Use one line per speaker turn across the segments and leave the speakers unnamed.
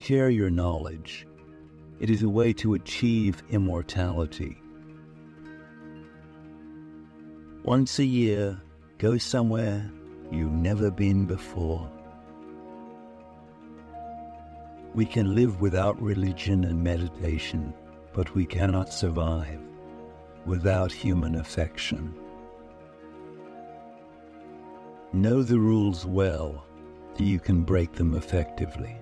Share your knowledge. It is a way to achieve immortality. Once a year, go somewhere you've never been before. We can live without religion and meditation, but we cannot survive without human affection. Know the rules well so you can break them effectively.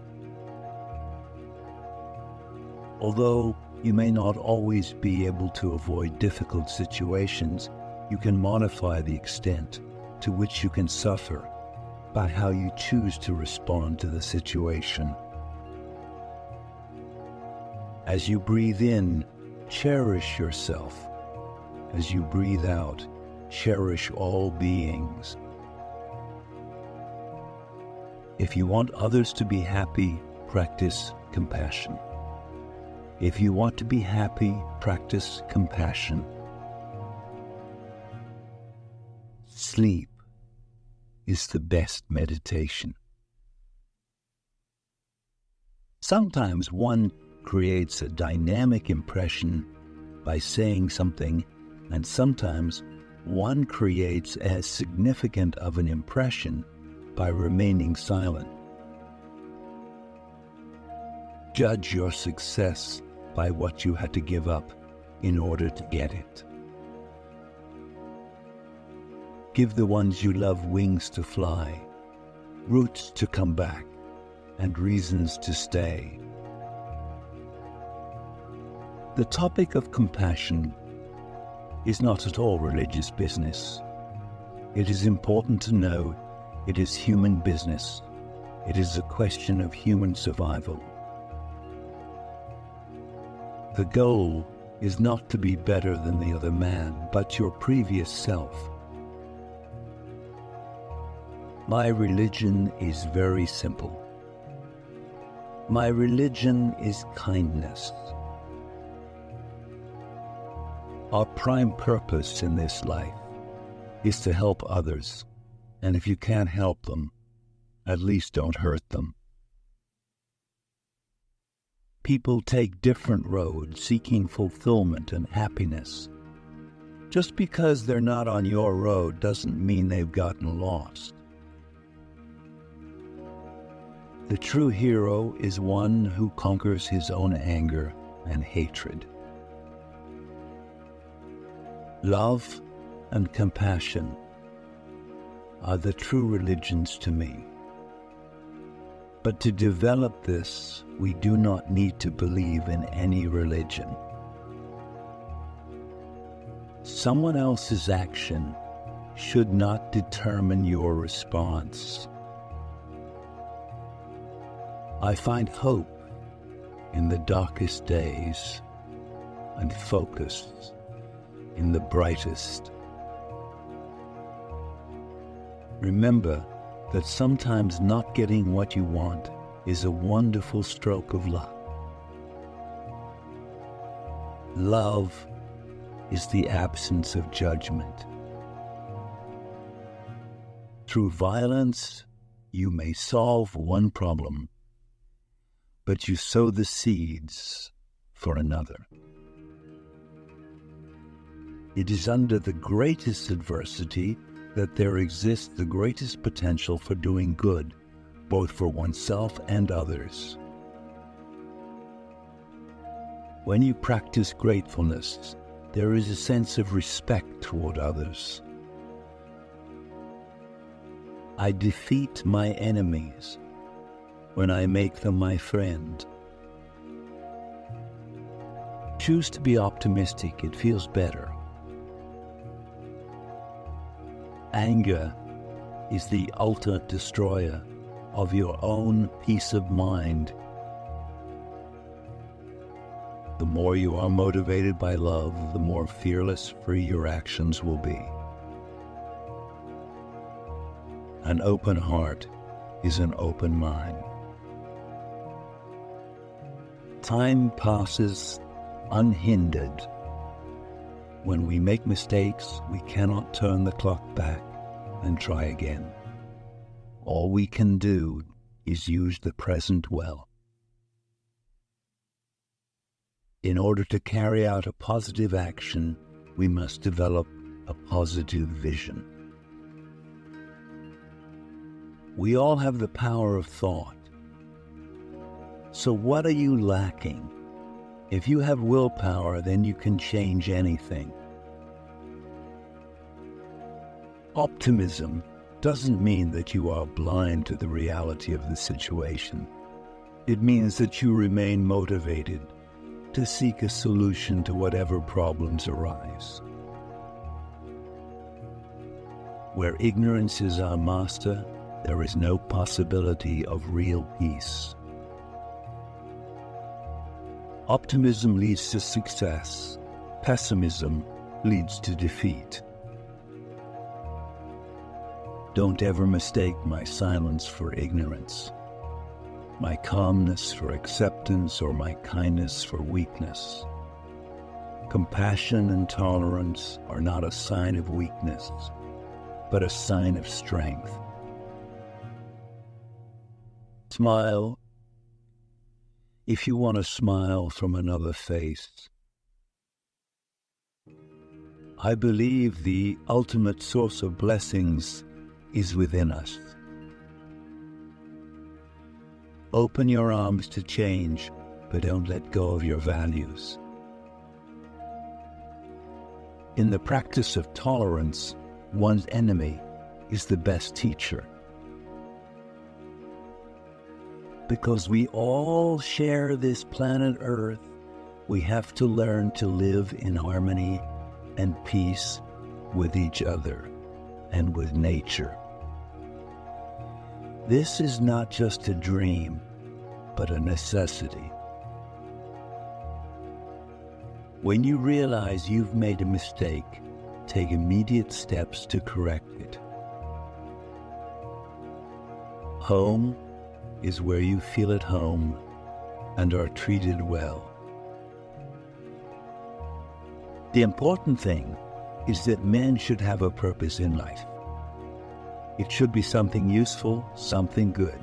Although you may not always be able to avoid difficult situations, you can modify the extent to which you can suffer by how you choose to respond to the situation. As you breathe in, cherish yourself. As you breathe out, cherish all beings. If you want others to be happy, practice compassion. If you want to be happy, practice compassion. Sleep is the best meditation. Sometimes one creates a dynamic impression by saying something, and sometimes one creates as significant of an impression by remaining silent. Judge your success by what you had to give up in order to get it. Give the ones you love wings to fly, roots to come back, and reasons to stay. The topic of compassion is not at all religious business. It is important to know it is human business. It is a question of human survival. The goal is not to be better than the other man, but your previous self. My religion is very simple. My religion is kindness. Our prime purpose in this life is to help others, and if you can't help them, at least don't hurt them. People take different roads seeking fulfillment and happiness. Just because they're not on your road doesn't mean they've gotten lost. The true hero is one who conquers his own anger and hatred. Love and compassion are the true religions to me. But to develop this, we do not need to believe in any religion. Someone else's action should not determine your response. I find hope in the darkest days and focus in the brightest. Remember that sometimes not getting what you want is a wonderful stroke of luck. Love is the absence of judgment. Through violence, you may solve one problem, but you sow the seeds for another. It is under the greatest adversity that there exists the greatest potential for doing good, both for oneself and others. When you practice gratefulness, there is a sense of respect toward others. I defeat my enemies when I make them my friend. Choose to be optimistic, it feels better. Anger is the ultimate destroyer of your own peace of mind. The more you are motivated by love, the more fearless, free your actions will be. An open heart is an open mind. Time passes unhindered. When we make mistakes, we cannot turn the clock back and try again. All we can do is use the present well. In order to carry out a positive action, we must develop a positive vision. We all have the power of thought. So what are you lacking? If you have willpower, then you can change anything. Optimism doesn't mean that you are blind to the reality of the situation. It means that you remain motivated to seek a solution to whatever problems arise. Where ignorance is our master, there is no possibility of real peace. Optimism leads to success. Pessimism leads to defeat. Don't ever mistake my silence for ignorance, my calmness for acceptance, or my kindness for weakness. Compassion and tolerance are not a sign of weakness, but a sign of strength. Smile if you want to smile from another face. I believe the ultimate source of blessings is within us. Open your arms to change, but don't let go of your values. In the practice of tolerance, one's enemy is the best teacher. Because we all share this planet Earth, we have to learn to live in harmony and peace with each other and with nature. This is not just a dream, but a necessity. When you realize you've made a mistake, take immediate steps to correct it. Home is where you feel at home and are treated well. The important thing is that men should have a purpose in life. It should be something useful, something good.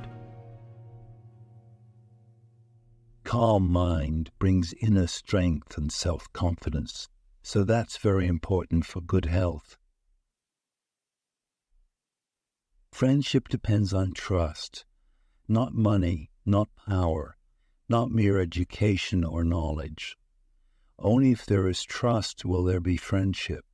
Calm mind brings inner strength and self-confidence, so that's very important for good health. Friendship depends on trust. Not money, not power, not mere education or knowledge. Only if there is trust will there be friendship.